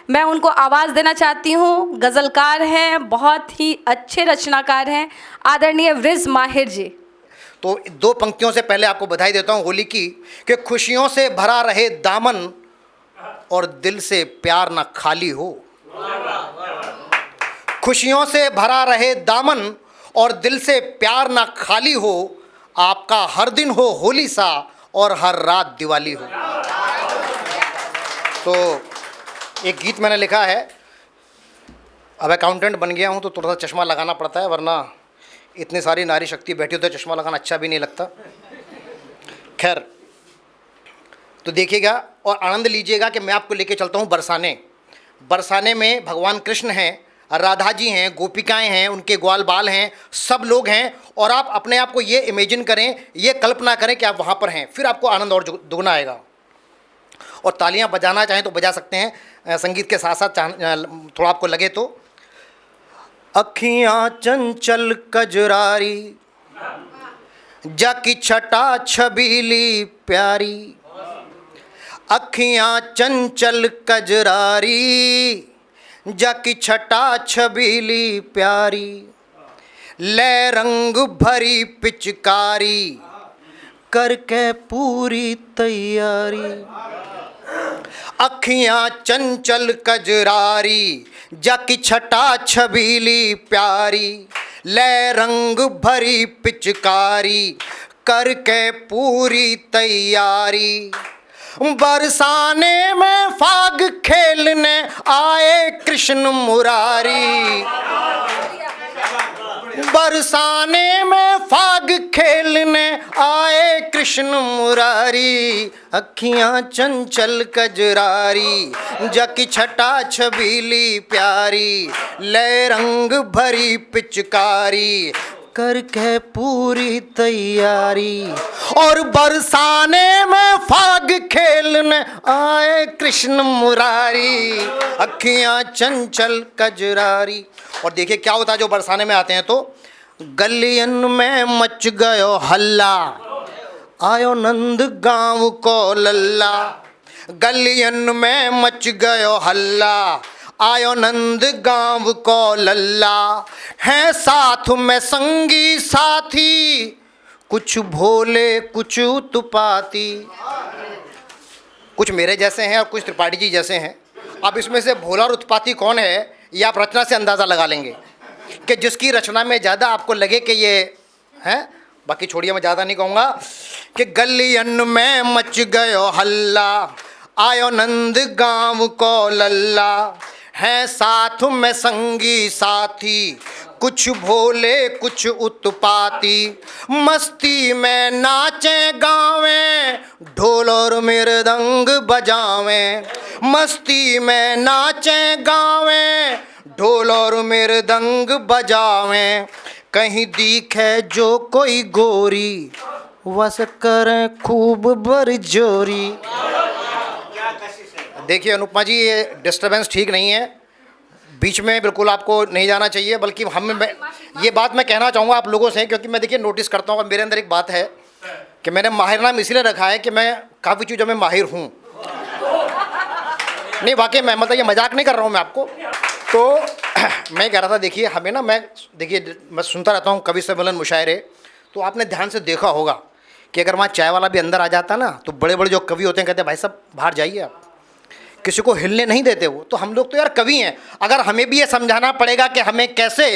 मैं उनको आवाज़ देना चाहती हूँ। गज़लकार हैं, बहुत ही अच्छे रचनाकार हैं, आदरणीय वृज माहिर जी। तो दो पंक्तियों से पहले आपको बधाई देता हूँ होली की, कि खुशियों से भरा रहे दामन और दिल से प्यार ना खाली हो। खुशियों से भरा रहे दामन और दिल से प्यार ना खाली हो, आपका हर दिन हो होली सा और हर रात दिवाली हो। तो एक गीत मैंने लिखा है। अब अकाउंटेंट बन गया हूँ तो थोड़ा सा चश्मा लगाना पड़ता है, वरना इतनी सारी नारी शक्ति बैठी हो तो चश्मा लगाना अच्छा भी नहीं लगता। खैर, तो देखिएगा और आनंद लीजिएगा कि मैं आपको लेके चलता हूँ बरसाने। बरसाने में भगवान कृष्ण हैं, राधा जी हैं, गोपिकाएं हैं, उनके ग्वाल बाल हैं, सब लोग हैं। और आप अपने आप को ये इमेजिन करें, ये कल्पना करें कि आप वहाँ पर हैं, फिर आपको आनंद और दुगना आएगा। और तालियां बजाना चाहें तो बजा सकते हैं संगीत के साथ साथ, थोड़ा आपको लगे तो। अखियाँ चंचल कजरारी, जाकी छटा छबीली प्यारी। अखियाँ चंचल कजरारी, जाकी छटा छबीली प्यारी। ले रंग भरी पिचकारी, करके पूरी तैयारी। अखियाँ चंचल कजरारी, जाकी छटा छबीली प्यारी। ले रंग भरी पिचकारी, करके पूरी तैयारी। बरसाने में फाग खेलने आए कृष्ण मुरारी। बरसाने में फाग खेलने आए कृष्ण मुरारी। अखियाँ चंचल कजरारी, जाकी छटा छबीली प्यारी। ले रंग भरी पिचकारी, करके पूरी तैयारी। और बरसाने में फाग खेलने आए कृष्ण मुरारी। अखियाँ चंचल कजरारी। और देखिए क्या होता है जो बरसाने में आते हैं तो, गलियन में मच गयो हल्ला, आयो नंद गाँव को लल्ला। गलियन में मच गयो हल्ला, आयो नंद गाँव को लल्ला। हैं साथ में संगी साथी, कुछ भोले कुछ उत्पाती। कुछ मेरे जैसे हैं और कुछ त्रिपाठी जी जैसे हैं। अब इसमें से भोला और उत्पाती कौन है ये आप रचना से अंदाज़ा लगा लेंगे, कि जिसकी रचना में ज़्यादा आपको लगे कि ये हैं। बाकी छोड़िए, मैं ज़्यादा नहीं कहूँगा। कि गलियन में मच गयो हल्ला, आयो नंद गाँव को लल्ला। हैं साथ में संगी साथी, कुछ भोले कुछ उत्पाती। मस्ती में नाचे गावें, ढोल और मृदंग बजावें। मस्ती में नाचे गावें, ढोल और मृदंग बजावें। कहीं दिखे जो कोई गोरी, वस करें खूब बरजोरी। देखिए अनुपमा जी, ये डिस्टर्बेंस ठीक नहीं है, बीच में बिल्कुल आपको नहीं जाना चाहिए। बल्कि ये बात मैं कहना चाहूँगा आप लोगों से, क्योंकि मैं देखिए नोटिस करता हूँ, मेरे अंदर एक बात है कि मैंने माहिर नाम इसलिए रखा है कि मैं काफ़ी चीज़ों में माहिर हूँ। नहीं वाकई मैं, मतलब ये मजाक नहीं कर रहा हूँ मैं आपको। तो मैं कह रहा था, देखिए हमें ना, मैं सुनता रहता हूँ कवि सम्मेलन मुशायरे, तो आपने ध्यान से देखा होगा कि अगर वहाँ चाय वाला भी अंदर आ जाता ना, तो बड़े बड़े जो कवि होते हैं कहते हैं भाई साहब बाहर जाइए आप, किसी को हिलने नहीं देते वो। तो हम लोग तो यार कवि हैं, अगर हमें भी ये समझाना पड़ेगा कि हमें कैसे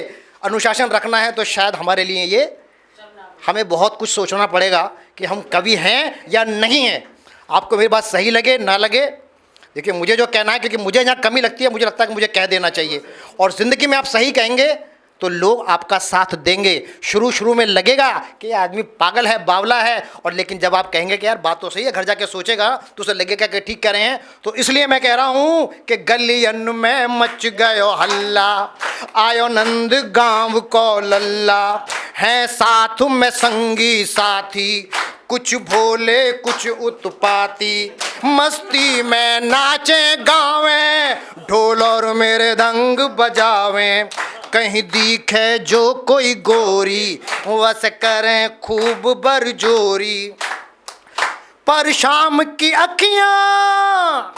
अनुशासन रखना है, तो शायद हमारे लिए ये हमें बहुत कुछ सोचना पड़ेगा कि हम कवि हैं या नहीं हैं। आपको मेरी बात सही लगे ना लगे, देखिए मुझे जो कहना है, क्योंकि मुझे यहाँ कमी लगती है, मुझे लगता है कि मुझे कह देना चाहिए। और ज़िंदगी में आप सही कहेंगे तो लोग आपका साथ देंगे। शुरू में लगेगा कि आदमी पागल है, बावला है, और लेकिन जब आप कहेंगे कि यार बात तो सही है, घर जाके सोचेगा तो उसे लगेगा कि ठीक कह रहे हैं। तो इसलिए मैं कह रहा हूँ कि गलियन में मच गयो हल्ला, आयो नंद गाँव को लल्ला। हैं साथ में संगी साथी, कुछ भोले कुछ उत्पाती। मस्ती में नाचे गावें, ढोल और मृदंग बजावें। कहीं दिखे जो कोई गोरी, वस करें खूब बरजोरी। पर शाम की अखियाँ,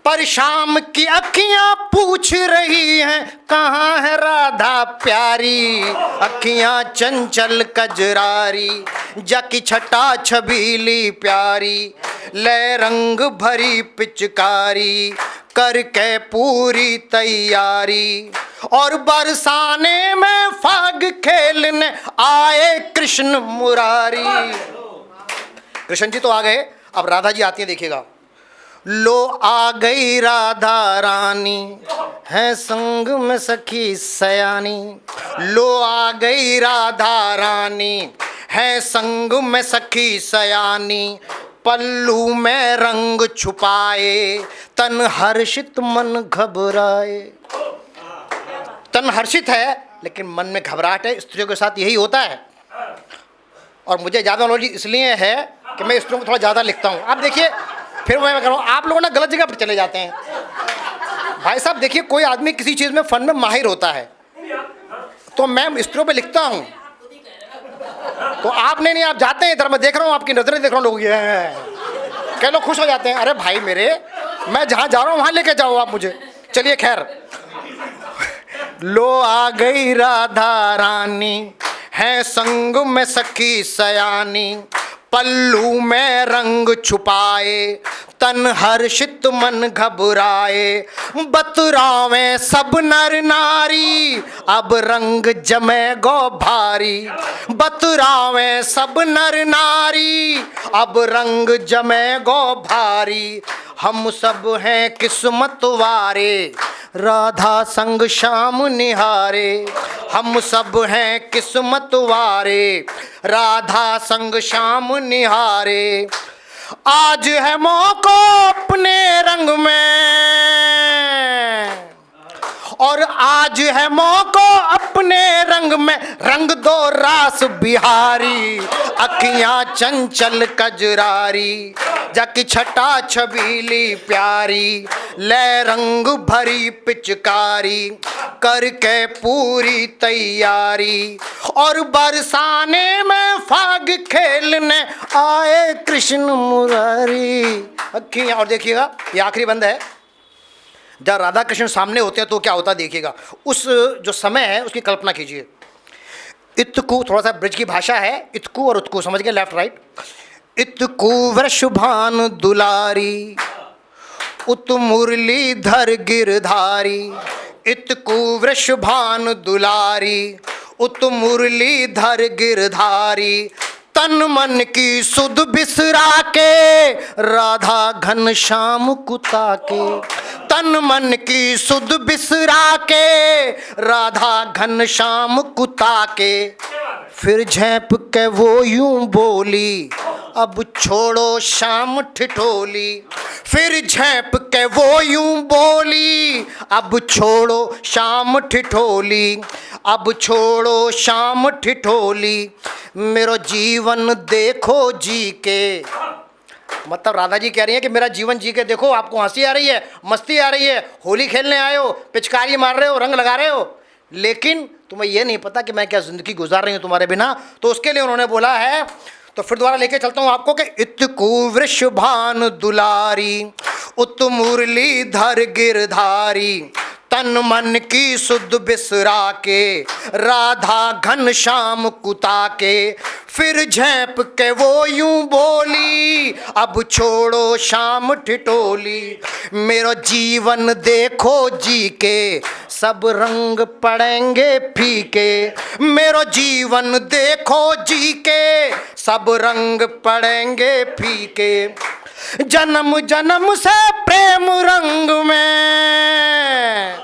पर शाम की अखियां पूछ रही हैं कहाँ है राधा प्यारी। अखियां चंचल कजरारी जाकी छटा छबीली प्यारी, ले रंग भरी पिचकारी करके पूरी तैयारी। और बरसाने में फाग खेलने आए कृष्ण मुरारी। कृष्ण जी तो आ गए, अब राधा जी आती हैं, देखिएगा। लो आ गई राधा रानी है संग में सखी सयानी। लो आ गई राधा रानी है संग में सखी सयानी। पल्लू में रंग छुपाए तन हर्षित मन घबराए। तन हर्षित है लेकिन मन में घबराहट है। स्त्रियों के साथ यही होता है। और मुझे ज़्यादा नॉलेज इसलिए है कि मैं स्त्रियों को थोड़ा ज़्यादा लिखता हूँ। आप देखिए, फिर मैं कह रहा हूँ, आप लोगों ना गलत जगह पर चले जाते हैं। भाई साहब देखिए, कोई आदमी किसी चीज़ में फन में माहिर होता है तो मैं स्त्रियों पे लिखता हूँ, तो आप नहीं, आप जाते हैं इधर, मैं देख रहा हूँ, आपकी नजरें देख रहा हूँ, लोग ये हैं, कई लोग खुश हो जाते हैं। अरे भाई मेरे, मैं जहाँ जा रहा हूँ वहाँ लेके जाओ आप मुझे। चलिए खैर, लो आ गई राधा रानी है संग में सखी सयानी। पल्लू में रंग छुपाए तन हर्षित मन घबराए। बतरावे सब नर नारी अब रंग जमे गो भारी। बतरावे सब नर नारी अब रंग जमे गो भारी। हम सब हैं किस्मत वारे राधा संग श्याम निहारे। हम सब हैं किस्मत वारे राधा संग श्याम निहारे। आज है मौका अपने रंग में, और आज है मौका अपने रंग में, रंग दो रास बिहारी। अखियां चंचल कजरारी जाकी छटा छबीली प्यारी। ले रंग भरी पिचकारी करके पूरी तैयारी। और बरसाने में फाग खेलने आए कृष्ण मुरारी। अखियां, और देखिएगा ये आखिरी बंद है। जब राधा कृष्ण सामने होते हैं तो क्या होता है देखिएगा। उस जो समय है उसकी कल्पना कीजिए। इत्कु, थोड़ा सा ब्रिज की भाषा है, इत्कु और उत्कु, समझ गए, लेफ्ट राइट। इत्कु वृषभान दुलारी उत मुरलीधर गिरधारी। इत्कु वृषभान दुलारी उत मुरलीधर गिरधारी। तन मन की सुध बिसरा के राधा घन श्याम कुता के। तन मन की सुध बिसरा के राधा घन श्याम कुता के। फिर झेप के वो यूं बोली अब छोड़ो श्याम ठिठोली। फिर झेप के वो यूं बोली अब छोड़ो श्याम ठिठोली। अब छोड़ो श्याम ठिठोली। मेरा जीवन देखो जी के, मतलब राधा जी कह रही हैं कि मेरा जीवन जी के देखो। आपको हंसी आ रही है, मस्ती आ रही है, होली खेलने आए हो, पिचकारी मार रहे हो, रंग लगा रहे हो, लेकिन तुम्हें यह नहीं पता कि मैं क्या जिंदगी गुजार रही हूँ तुम्हारे बिना। तो उसके लिए उन्होंने बोला है, तो फिर दोबारा लेके चलता हूँ आपको कि इत्कु वृषभान दुलारी उत मुरलीधर गिरधारी। तन मन की सुध बिसरा के राधा घन श्याम कुता के। फिर झेप के वो यूं बोली अब छोड़ो श्याम ठिठोली। मेरा जीवन देखो जी के सब रंग पड़ेंगे फीके। मेरा जीवन देखो जी के सब रंग पड़ेंगे फीके। जन्म जन्म से प्रेम रंग में,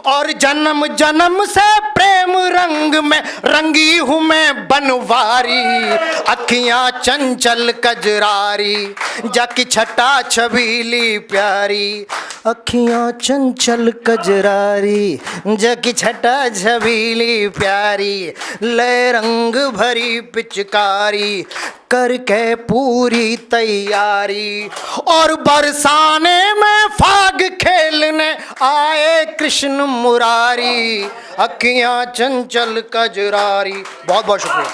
और जन्म जन्म से प्रेम रंग में रंगी हूँ मैं बनवारी। अखियां चंचल कजरारी जाकी छटा छबीली प्यारी। अखियां चंचल कजरारी जाकी छटा छबीली प्यारी। ले रंग भरी पिचकारी करके पूरी तैयारी। और बरसाने में फाग खेलने आए कृष्ण मुरारी। अखियां चंचल कजरारी। बहुत बहुत शुक्रिया।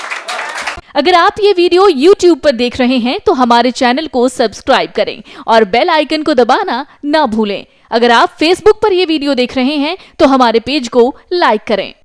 अगर आप ये वीडियो YouTube पर देख रहे हैं तो हमारे चैनल को सब्सक्राइब करें और बेल आइकन को दबाना ना भूलें। अगर आप Facebook पर ये वीडियो देख रहे हैं तो हमारे पेज को लाइक करें।